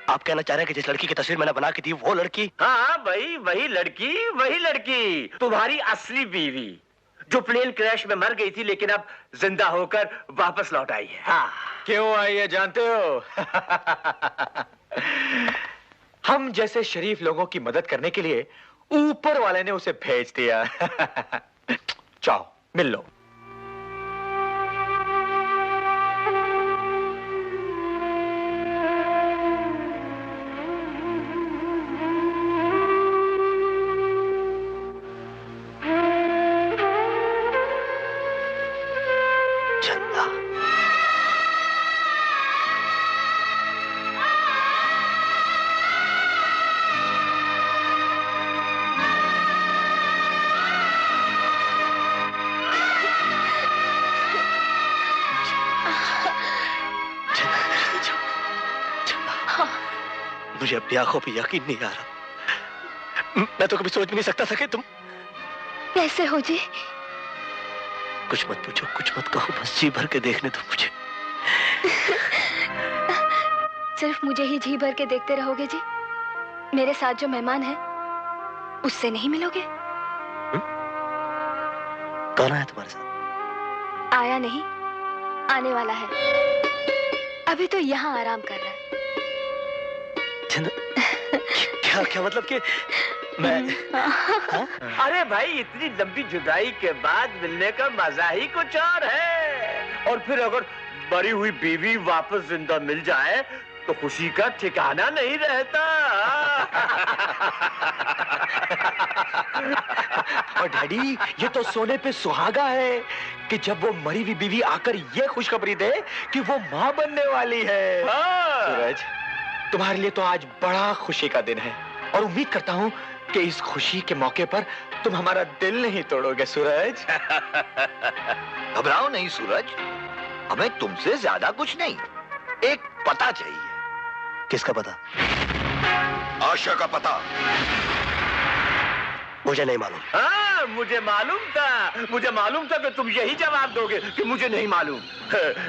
आप कहना चाह रहे हैं कि जिस लड़की की तस्वीर मैंने बना के दी वो लड़की? हाँ भाई, वही लड़की तुम्हारी असली बीवी, जो प्लेन क्रैश में मर गई थी लेकिन अब जिंदा होकर वापस लौट आई है। हाँ। क्यों आई है जानते हो? हम जैसे शरीफ लोगों की मदद करने के लिए ऊपर वाले ने उसे भेज दिया। जाओ मिल लो। मुझे अपनी आंखों पे यकीन नहीं आ रहा। मैं तो कभी सोच भी नहीं सकता था कि तुम कैसे हो जी? कुछ मत पूछो, कुछ मत कहो, बस जी भर के देखने दो मुझे। सिर्फ मुझे ही जी भर के देखते रहोगे जी? मेरे साथ जो मेहमान है उससे नहीं मिलोगे? कौन आया तुम्हारे साथ? आया नहीं, आने वाला है। अभी तो यहाँ आराम कर रहा है। क्या क्या मतलब कि मैं? अरे भाई, इतनी लंबी जुदाई के बाद मिलने का मजा ही कुछ और है। और फिर अगर मरी हुई बीवी वापस जिंदा मिल जाए तो खुशी का ठिकाना नहीं रहता। और डैडी, ये तो सोने पे सुहागा है कि जब वो मरी हुई बीवी आकर ये खुशखबरी दे कि वो माँ बनने वाली है। सूरज, तुम्हारे लिए तो आज बड़ा खुशी का दिन है और उम्मीद करता हूँ कि इस खुशी के मौके पर तुम हमारा दिल नहीं तोड़ोगे। सूरज, घबराओ नहीं सूरज, हमें तुमसे ज्यादा कुछ नहीं, एक पता चाहिए। किसका पता? आशा का पता। मुझे नहीं मालूम। हाँ, मुझे मालूम था कि तुम यही जवाब दोगे कि मुझे नहीं मालूम।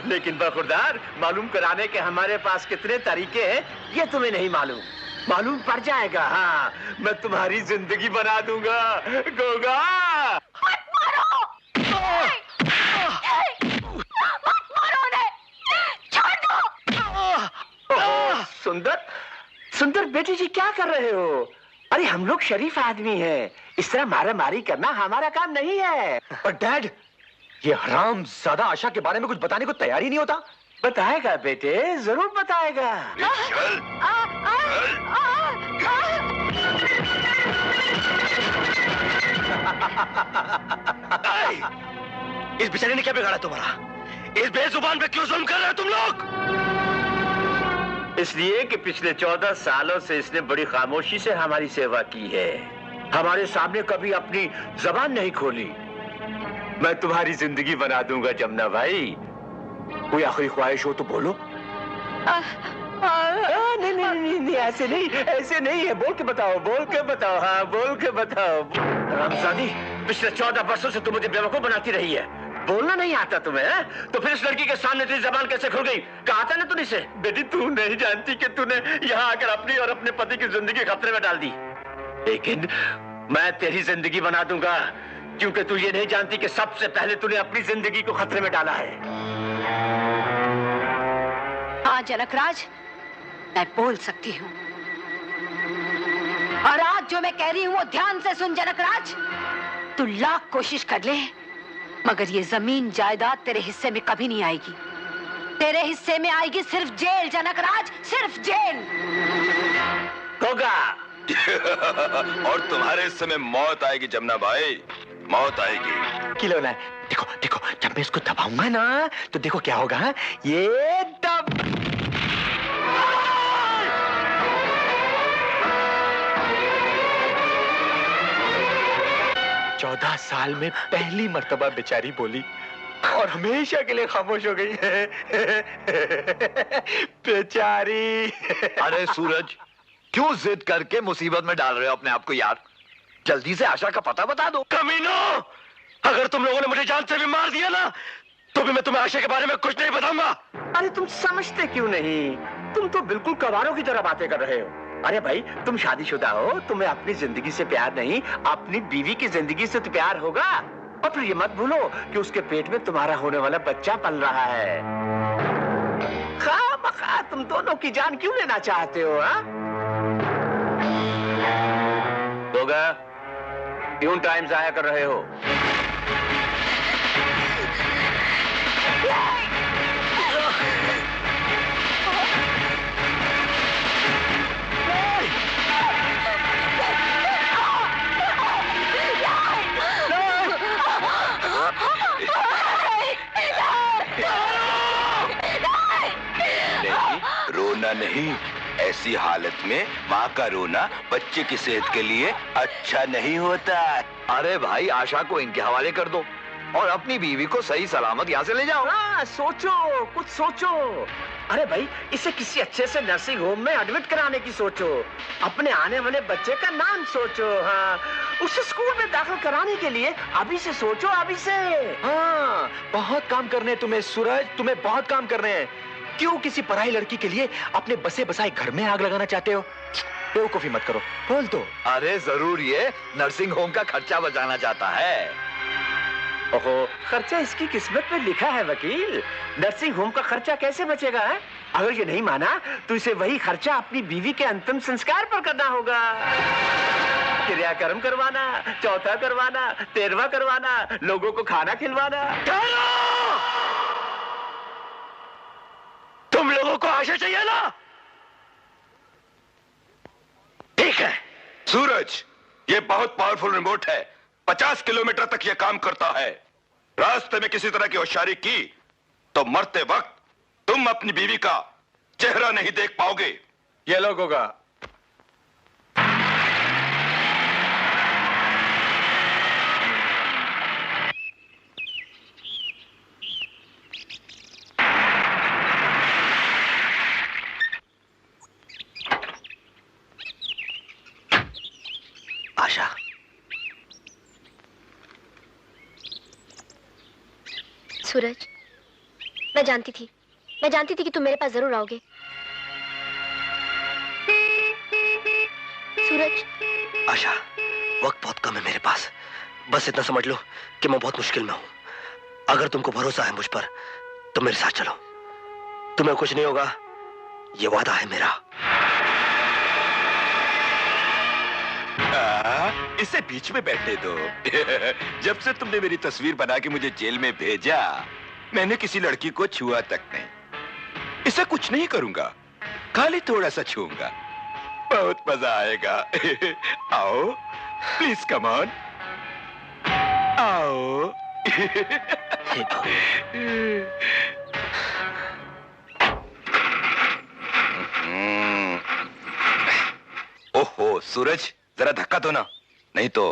लेकिन बखुरदार, मालूम कराने के हमारे पास कितने तरीके हैं ये तुम्हें नहीं मालूम। मालूम पड़ जाएगा। हाँ, मैं तुम्हारी जिंदगी बना दूंगा। गोगा, मत मारो! मत मारो उन्हें! छोड़ दो! सुंदर बेटी जी, क्या कर रहे हो? अरे हम लोग शरीफ आदमी हैं, इस तरह मारामारी करना हमारा काम नहीं है। और डैड, ये हराम ज्यादा आशा के बारे में कुछ बताने को तैयार ही नहीं होता। बताएगा बेटे, जरूर बताएगा। इस बेचारे ने क्या बिगाड़ा तुम्हारा? इस बेजुबान पे क्यों जुल्म कर रहे हो तुम लोग? इसलिए कि पिछले 14 सालों से इसने बड़ी खामोशी से हमारी सेवा की है, हमारे सामने कभी अपनी जबान नहीं खोली। मैं तुम्हारी जिंदगी बना दूंगा जमुना भाई। कोई आखिरी ख्वाहिश हो तो बोलो। नहीं, ऐसे नहीं है। बोल के बताओ। हाँ, बोल के बताओ। रामजादी, पिछले 14 वर्षों से तुम मुझे बेवकूफ बनाती रही है। बोलना नहीं आता तुम्हें? तो फिर इस लड़की के सामने तेरी जबान कैसे खुल गई? कहा था ना तूने इसे। बेटी, तू नहीं जानती कि तूने यहाँ आकर अपनी और अपने पति की जिंदगी खतरे में डाल दी। लेकिन मैं तेरी जिंदगी बना दूंगा, क्योंकि तू ये नहीं जानती कि सबसे पहले तूने अपनी जिंदगी को खतरे में डाला है। हाँ जनकराज, मैं बोल सकती हूँ। और आज जो मैं कह रही हूँ वो ध्यान से सुन जनकराज। तू लाख कोशिश कर ले, मगर ये जमीन जायदाद तेरे हिस्से में कभी नहीं आएगी। तेरे हिस्से में आएगी सिर्फ जेल जनकराज, सिर्फ जेल। होगा। और तुम्हारे हिस्से में मौत आएगी जमुना भाई, मौत आएगी। खिलौना है। देखो, जब मैं इसको दबाऊंगा ना तो देखो क्या होगा। ये दब 14 साल में पहली मर्तबा बेचारी बोली और हमेशा के लिए खामोश हो गई है। बेचारी। अरे सूरज, क्यों जिद करके मुसीबत में डाल रहे हो अपने आप को यार? जल्दी से आशा का पता बता दो। कमीनो, अगर तुम लोगों ने मुझे जान से भी मार दिया ना, तो भी मैं तुम्हें आशा के बारे में कुछ नहीं बताऊंगा। अरे तुम समझते क्यों नहीं? तुम तो बिल्कुल कवारों की तरह बातें कर रहे हो। अरे भाई, तुम शादीशुदा हो, तुम्हें अपनी जिंदगी से प्यार नहीं, अपनी बीवी की जिंदगी से तो प्यार होगा। और फिर ये मत भूलो कि उसके पेट में तुम्हारा होने वाला बच्चा पल रहा है। खामखा तुम दोनों की जान क्यों लेना चाहते हो? होगा क्यों टाइम जाया कर रहे हो? रोना नहीं, ऐसी हालत में माँ का रोना बच्चे की सेहत के लिए अच्छा नहीं होता। अरे भाई, आशा को इनके हवाले कर दो और अपनी बीवी को सही सलामत यहाँ से ले जाओ। हाँ, सोचो, कुछ सोचो। अरे भाई, इसे किसी अच्छे से नर्सिंग होम में एडमिट कराने की सोचो। अपने आने वाले बच्चे का नाम सोचो। हाँ, उसे स्कूल में दाखिल कराने के लिए अभी से सोचो, अभी से। हाँ, बहुत काम करने हैं तुम्हें सूरज, तुम्हें बहुत काम करने हैं। क्यों किसी पराई लड़की के लिए अपने बसे बसाए घर में आग लगाना चाहते हो? बेवकूफी मत करो, बोल दो। अरे जरूर ये नर्सिंग होम का खर्चा बचाना चाहता है। ओहो, खर्चा इसकी किस्मत में लिखा है वकील। नर्सिंग होम का खर्चा कैसे बचेगा है? अगर ये नहीं माना तो इसे वही खर्चा अपनी बीवी के अंतिम संस्कार पर करना होगा। क्रियाक्रम करवाना, चौथा करवाना, 13वां करवाना, लोगों को खाना खिलवाना। तुम लोगों को आशा चाहिए ना? ठीक है सूरज, ये बहुत पावरफुल रिमोट है, 50 किलोमीटर तक ये काम करता है। रास्ते में किसी तरह की होशियारी की तो मरते वक्त तुम अपनी बीवी का चेहरा नहीं देख पाओगे। ये लोगों का आशा, सूरज, मैं जानती थी कि तुम मेरे पास जरूर आओगे। सूरज। आशा, वक्त बहुत कम है मेरे पास। बस इतना समझ लो कि मैं बहुत मुश्किल में हूं। अगर तुमको भरोसा है मुझ पर तो मेरे साथ चलो। तुम्हें कुछ नहीं होगा, ये वादा है मेरा। इसे बीच में बैठने दो। जब से तुमने मेरी तस्वीर बना के मुझे जेल में भेजा, मैंने किसी लड़की को छुआ तक नहीं। इसे कुछ नहीं करूंगा, खाली थोड़ा सा छूंगा, बहुत मजा आएगा। आओ प्लीज, कम ऑन, आओ। ओहो सूरज, जरा धक्का दो ना, नहीं तो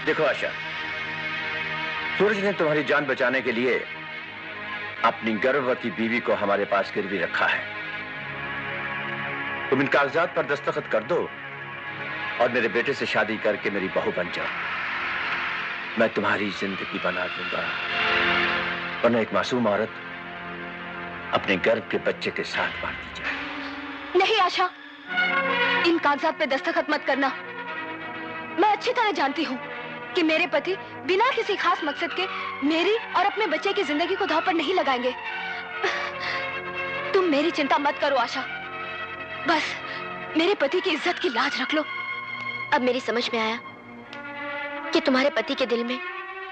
देखो आशा, सूरज ने तुम्हारी जान बचाने के लिए अपनी गर्भवती बीवी को हमारे पास गिरवी रखा है। तुम इन कागजात पर दस्तखत कर दो और मेरे बेटे से शादी करके मेरी बहू बन जाओ। मैं तुम्हारी जिंदगी बना दूंगा, वरना एक मासूम औरत अपने गर्भ के बच्चे के साथ मार दी जाए। नहीं आशा, इन कागजात पे दस्तखत मत करना। मैं अच्छी तरह जानती हूँ कि मेरे पति बिना किसी खास मकसद के मेरी और अपने बच्चे की जिंदगी को दांव पर नहीं लगाएंगे। तुम मेरी चिंता मत करो आशा, बस मेरे पति की इज्जत की लाज रख लो। अब मेरी समझ में आया कि तुम्हारे पति के दिल में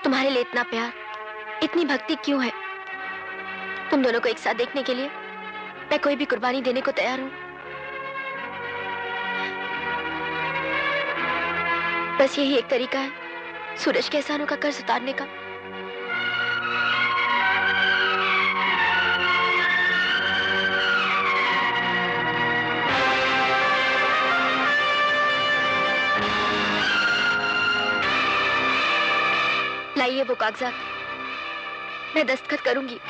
तुम्हारे लिए इतना प्यार, इतनी भक्ति क्यों है। तुम दोनों को एक साथ देखने के लिए मैं कोई भी कुर्बानी देने को तैयार हूँ। बस यही एक तरीका है सूरज के एहसानों का कर्ज उतारने का। लाइए वो कागजात, मैं दस्तखत करूंगी।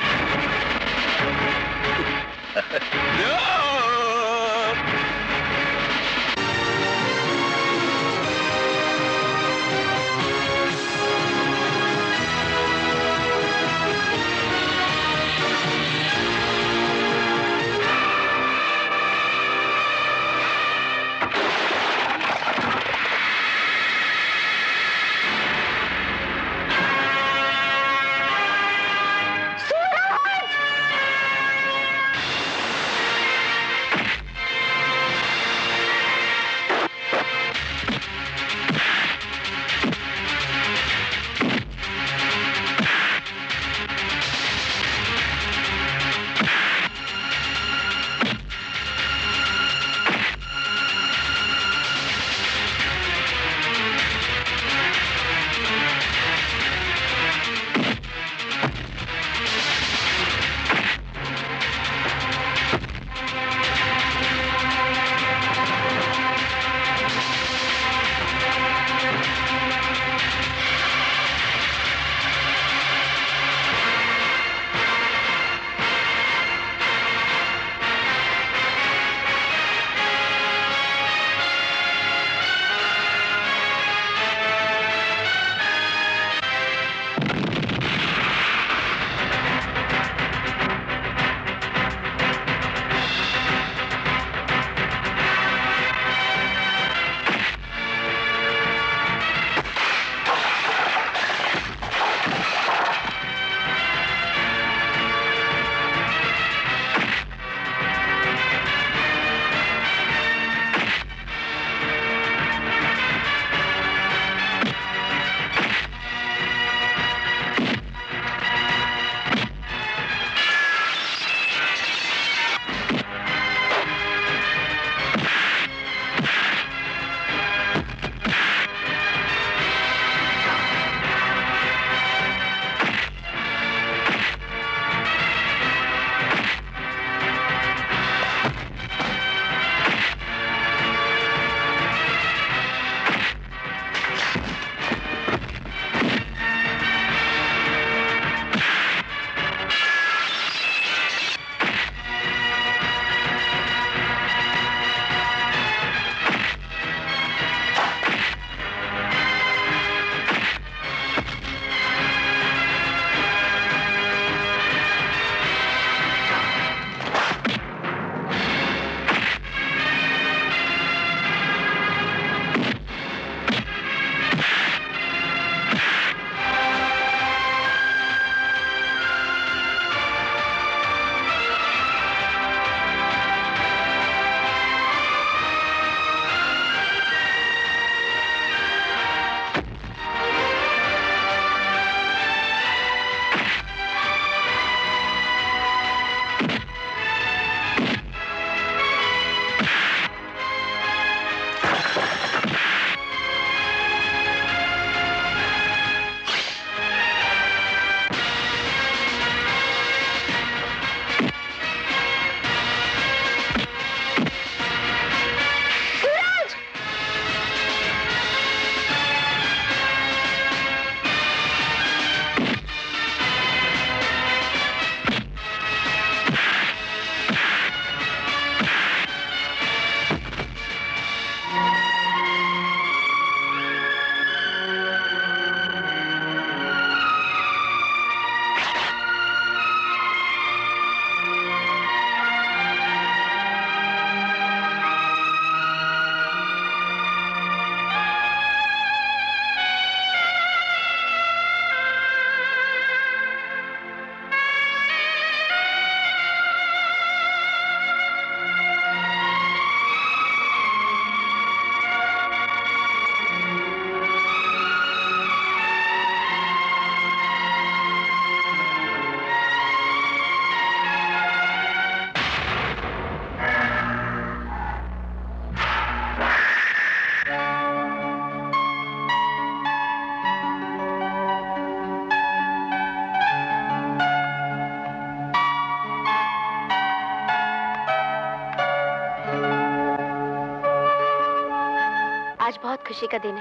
खुशी का दिन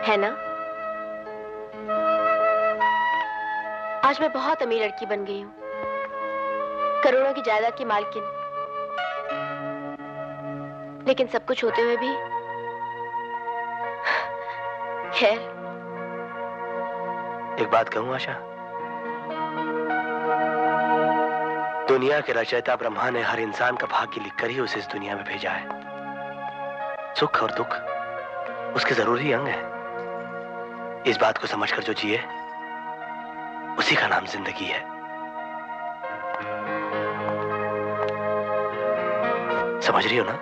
है ना? आज मैं बहुत अमीर लड़की बन गई हूँ, करोड़ों की जायदाद की मालकिन। लेकिन सब कुछ होते हुए भी खैर। एक बात कहूं आशा, दुनिया के रचयिता ब्रह्मा ने हर इंसान का भाग्य लिखकर ही उसे इस दुनिया में भेजा है। सुख और दुख उसके जरूरी अंग है। इस बात को समझकर जो जिए उसी का नाम जिंदगी है। समझ रही हो ना?